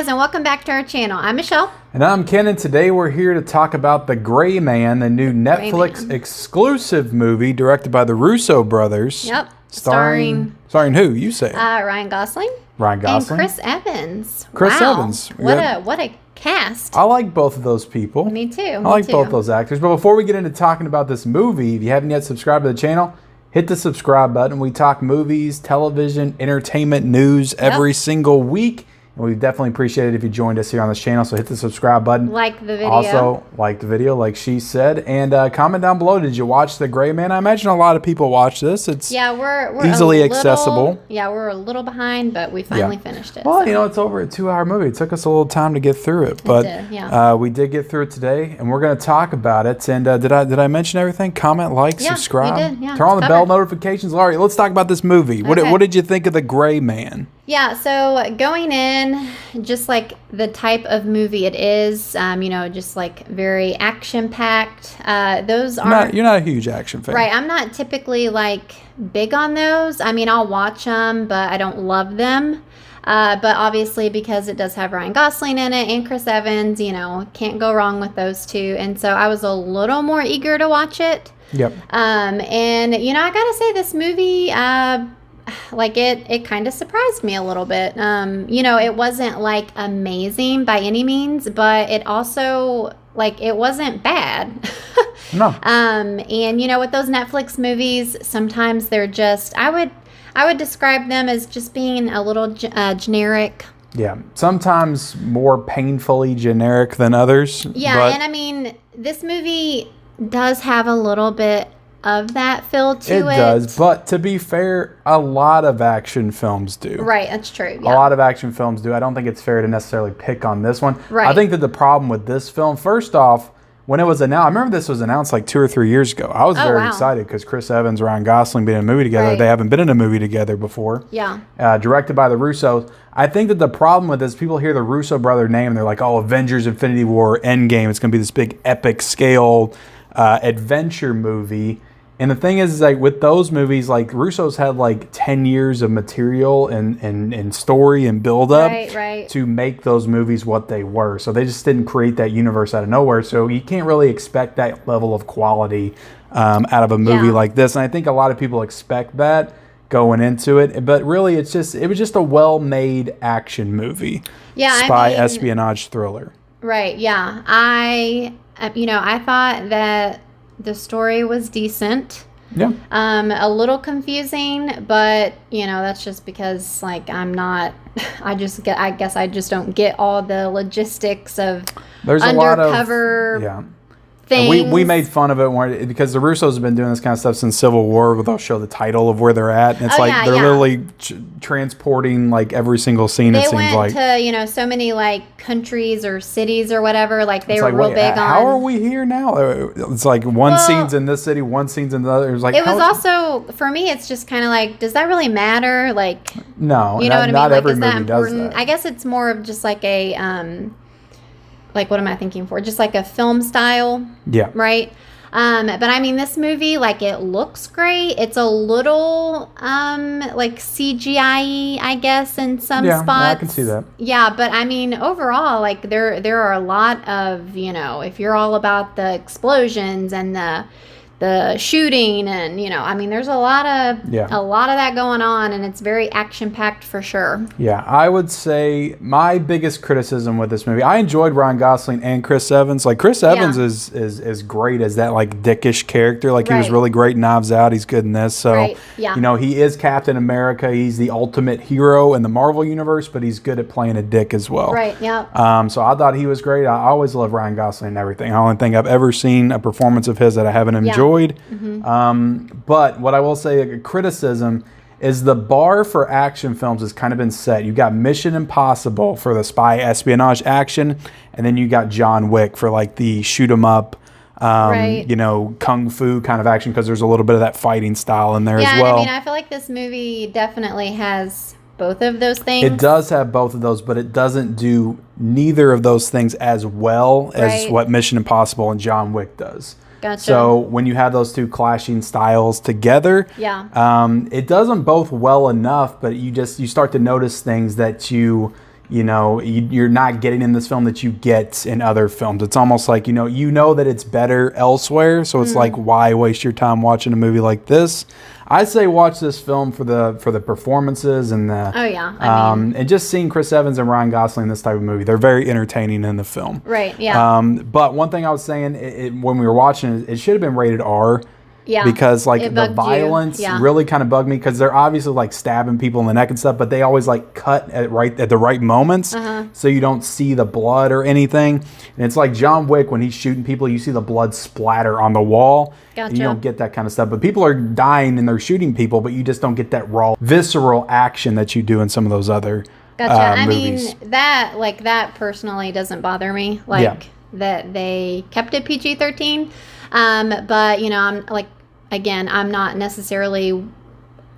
guys, and welcome back to our channel. I'm Michelle. And I'm Ken, and today we're here to talk about The Gray Man, the new Netflix exclusive movie directed by the Russo brothers. Yep. Starring who? You say? Ryan Gosling. Ryan Gosling. And Chris Evans. Chris wow. Evans. What a cast. I like both of those people. Me too. I like both those actors. But before we get into talking about this movie, if you haven't yet subscribed to the channel, hit the subscribe button. We talk movies, television, entertainment, news every single week. And we definitely appreciate it if you joined us here on this channel. So hit the subscribe button. Like the video. Also, like the video, like she said. And comment down below, did you watch The Gray Man? I imagine a lot of people watch this. It's we're easily accessible. Yeah, we're a little behind, but we finally finished it. Well, so. you know, it's over a 2-hour movie. It took us a little time to get through it. But we did get through it today, and we're going to talk about it. And did I mention everything? Comment, like, subscribe. You did. Yeah, turn on the bell notifications. All right, let's talk about this movie. Okay. What did you think of The Gray Man? Yeah, so going in, just like the type of movie it is, you know, just like very action-packed. Those aren't... You're not a huge action fan. Right, I'm not typically like big on those. I mean, I'll watch them, but I don't love them. But obviously, because it does have Ryan Gosling in it and Chris Evans, you know, can't go wrong with those two. And so I was a little more eager to watch it. Yep. And, you know, I gotta say this movie... like it kind of surprised me a little bit. You know, it wasn't like amazing by any means, but it also like it wasn't bad. No. And you know, with those Netflix movies, sometimes they're just I would describe them as just being a little generic. Yeah, sometimes more painfully generic than others. Yeah, and I mean, this movie does have a little bit of that feel to it. It does, but to be fair, a lot of action films do. Right, that's true. Yeah. A lot of action films do. I don't think it's fair to necessarily pick on this one. Right. I think that the problem with this film, first off, when it was announced, I remember this was announced like 2 or 3 years ago. I was very excited because Chris Evans and Ryan Gosling being in a movie together. Right. They haven't been in a movie together before. Yeah. Directed by the Russos. I think that the problem with this, people hear the Russo brother name and they're like, oh, Avengers, Infinity War, Endgame. It's going to be this big epic scale adventure movie. And the thing is, like with those movies, like Russo's had like 10 years of material and story and build up to make those movies what they were. So they just didn't create that universe out of nowhere. So you can't really expect that level of quality out of a movie like this. And I think a lot of people expect that going into it. But really, it was just a well-made action movie. Yeah, spy espionage thriller. Right. Yeah. I thought that the story was decent. Yeah. A little confusing, but you know, that's just because like I guess I just don't get all the logistics of undercover things. We made fun of it because the Russos have been doing this kind of stuff since Civil War, where they'll show the title of where they're at. And it's they're literally transporting like every single scene. They it seems went like to so many like countries or cities or whatever. Like they were real big on. How are we here now? It's like one scene's in this city, one scene's in the other. It was also for me. It's just kind of like, does that really matter? Like, no, you know what I mean? Not like, every is that movie important? does that. I guess it's more of just like a like, what am I thinking for? Just like a film style. Yeah. Right. But I mean, this movie, like, it looks great. It's a little, like CGI, I guess, in some spots. Yeah, I can see that. Yeah, but I mean, overall, like, there are a lot of, you know, if you're all about the explosions and the shooting and, you know, I mean, there's a lot of that going on, and it's very action-packed for sure. Yeah, I would say my biggest criticism with this movie, I enjoyed Ryan Gosling and Chris Evans. Like, Chris Evans is great as that, like, dickish character. Like, he was really great in Knives Out. He's good in this. So, you know, he is Captain America. He's the ultimate hero in the Marvel Universe, but he's good at playing a dick as well. Right, yeah. So I thought he was great. I always love Ryan Gosling and everything. I don't think I've ever seen a performance of his that I haven't enjoyed. But what I will say, a criticism is the bar for action films has kind of been set. You got Mission Impossible for the spy espionage action, and then you got John Wick for like the shoot 'em up, you know, kung fu kind of action, because there's a little bit of that fighting style in there as well. I mean, I feel like this movie definitely has both of those things. It does have both of those, but it doesn't do neither of those things as well as what Mission Impossible and John Wick does. Gotcha. So when you have those two clashing styles together, it does them both well enough, but you start to notice things that you you're not getting in this film that you get in other films. It's almost like, that it's better elsewhere. So it's like, why waste your time watching a movie like this? I say watch this film for the performances and the and just seeing Chris Evans and Ryan Gosling in this type of movie. They're very entertaining in the film. Right. Yeah. But one thing I was saying, when we were watching it should have been rated R. Yeah, because the violence really kind of bugged me, because they're obviously like stabbing people in the neck and stuff, but they always like cut at the right moments, so you don't see the blood or anything. And it's like John Wick, when he's shooting people, you see the blood splatter on the wall. Gotcha. And you don't get that kind of stuff. But people are dying and they're shooting people, but you just don't get that raw, visceral action that you do in some of those other movies. I mean, that personally doesn't bother me. That they kept it PG-13. But I'm like, again, I'm not necessarily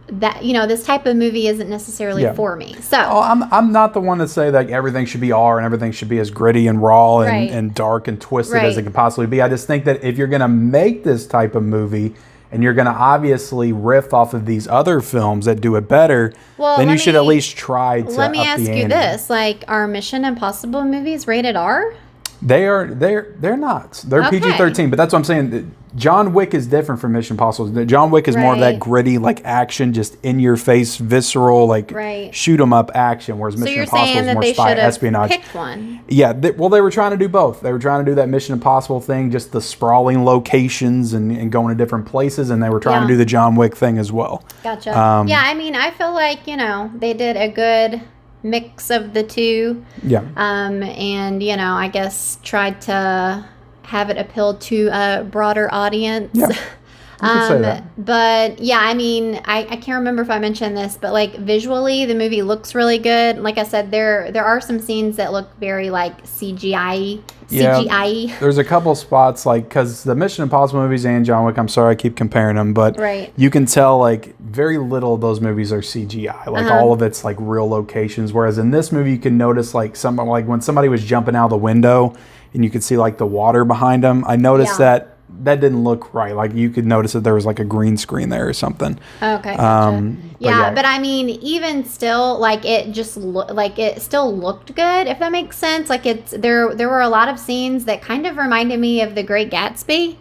that, this type of movie isn't necessarily for me. So I'm not the one to say that everything should be R and everything should be as gritty and raw and dark and twisted as it can possibly be. I just think that if you're going to make this type of movie and you're going to obviously riff off of these other films that do it better, then you should at least try to Let me ask you this. Like, are Mission Impossible movies rated R? They're not. They're PG-13, but that's what I'm saying. John Wick is different from Mission Impossible. John Wick is more of that gritty, like action, just in your face, visceral, like shoot 'em up action. Whereas Mission Impossible is more spy espionage. Picked one. Yeah, they were trying to do both. They were trying to do that Mission Impossible thing, just the sprawling locations and going to different places, and they were trying to do the John Wick thing as well. Gotcha. I mean, I feel like they did a good mix of the two. Yeah. And I guess tried to have it appeal to a broader audience. Yeah. You could say that. But yeah, I mean, I can't remember if I mentioned this, but like visually the movie looks really good. Like I said, there are some scenes that look very like CGI. Yeah, there's a couple spots, like, because the Mission Impossible movies and John Wick, I'm sorry I keep comparing them, but you can tell like very little of those movies are CGI. Like all of it's like real locations. Whereas in this movie, you can notice like when somebody was jumping out the window and you could see like the water behind them. I noticed that didn't look right. Like you could notice that there was like a green screen there or something. Okay. Gotcha. But I mean, even still, like it just it still looked good, if that makes sense. Like there were a lot of scenes that kind of reminded me of The Great Gatsby.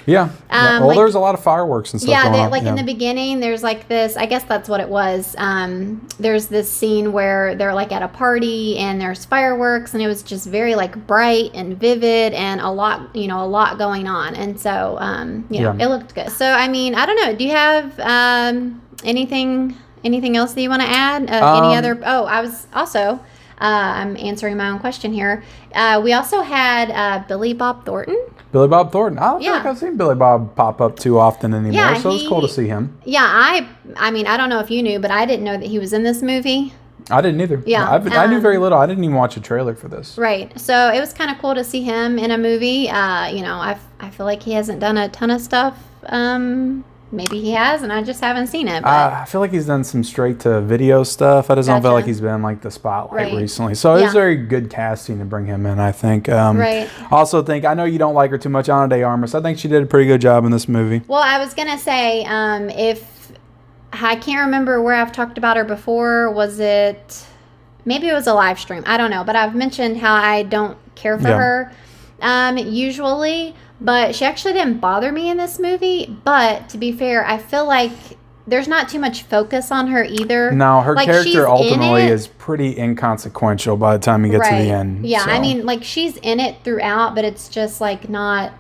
Yeah. Well, there's a lot of fireworks and stuff going on. In the beginning, there's like this, I guess that's what it was. There's this scene where they're like at a party and there's fireworks, and it was just very like bright and vivid and a lot going on. And so, it looked good. So, I mean, I don't know. Do you have anything else that you want to add? Any other? Oh, I was also, I'm answering my own question here. We also had Billy Bob Thornton. Billy Bob Thornton. I don't feel like I've seen Billy Bob pop up too often anymore, so it's cool to see him. Yeah, I mean, I don't know if you knew, but I didn't know that he was in this movie. I didn't either. Yeah. I knew very little. I didn't even watch a trailer for this. Right. So it was kind of cool to see him in a movie. I feel like he hasn't done a ton of stuff. Maybe he has, and I just haven't seen it. But I feel like he's done some straight-to-video stuff. I just don't feel like he's been like the spotlight recently. So it was very good casting to bring him in, I think. Also think, I know you don't like her too much, Ana de Armas. I think she did a pretty good job in this movie. Well, I was going to say, if I can't remember where I've talked about her before. Maybe it was a live stream. I don't know. But I've mentioned how I don't care for her usually. But she actually didn't bother me in this movie. But to be fair, I feel like there's not too much focus on her either. No, her character ultimately is pretty inconsequential by the time you get to the end. Yeah, so. I mean, like, she's in it throughout, but it's just, like, not,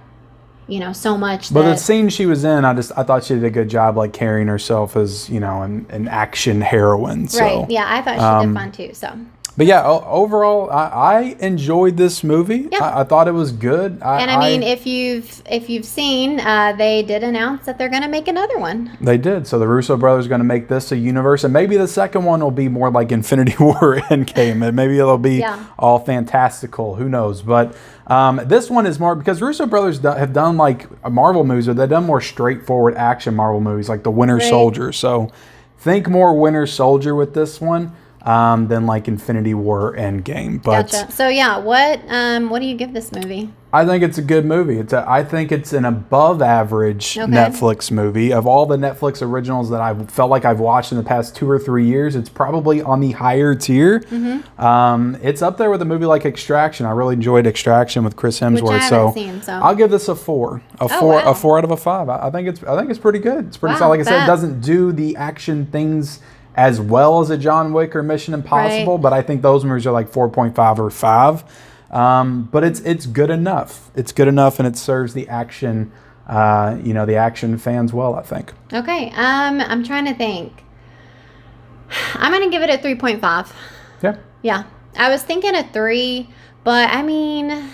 so much. But the scene she was in, I thought she did a good job, like, carrying herself as, an action heroine. So. Right, yeah, I thought she did fun, too, so. But yeah, overall, I enjoyed this movie. Yeah. I thought it was good. If you've seen, they did announce that they're going to make another one. They did. So the Russo brothers are going to make this a universe, and maybe the second one will be more like Infinity War Endgame, and maybe it'll be all fantastical. Who knows? But this one is more, because Russo brothers have done like Marvel movies, or they've done more straightforward action Marvel movies, like the Winter Soldier. So think more Winter Soldier with this one. than like Infinity War Endgame. But Gotcha. So yeah, what do you give this movie? I think it's a good movie. I think it's an above average Netflix movie. Of all the Netflix originals that I felt like I've watched in the past 2 or 3 years, it's probably on the higher tier. It's up there with a movie like Extraction. I really enjoyed Extraction with Chris Hemsworth. Which I haven't seen, so I'll give this a 4. A 4 out of a 5. I think it's pretty good. It's pretty solid. Like I said, it doesn't do the action things as well as a John Wick or Mission Impossible, but I think those movies are like 4.5 or 5. But it's good enough. It's good enough, and it serves the action, the action fans well, I think. Okay. I'm trying to think. I'm gonna give it a 3.5. Yeah. Yeah. I was thinking a 3, but I mean,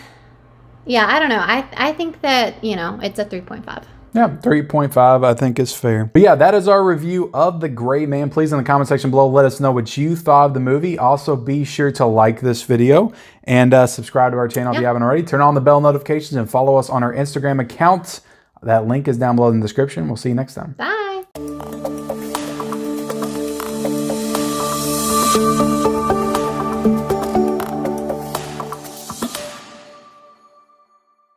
yeah, I don't know. I think that, it's a 3.5. Yeah, 3.5 I think is fair. But yeah, that is our review of The Gray Man. Please in the comment section below, let us know what you thought of the movie. Also, be sure to like this video and subscribe to our channel if you haven't already. Turn on the bell notifications and follow us on our Instagram account. That link is down below in the description. We'll see you next time. Bye.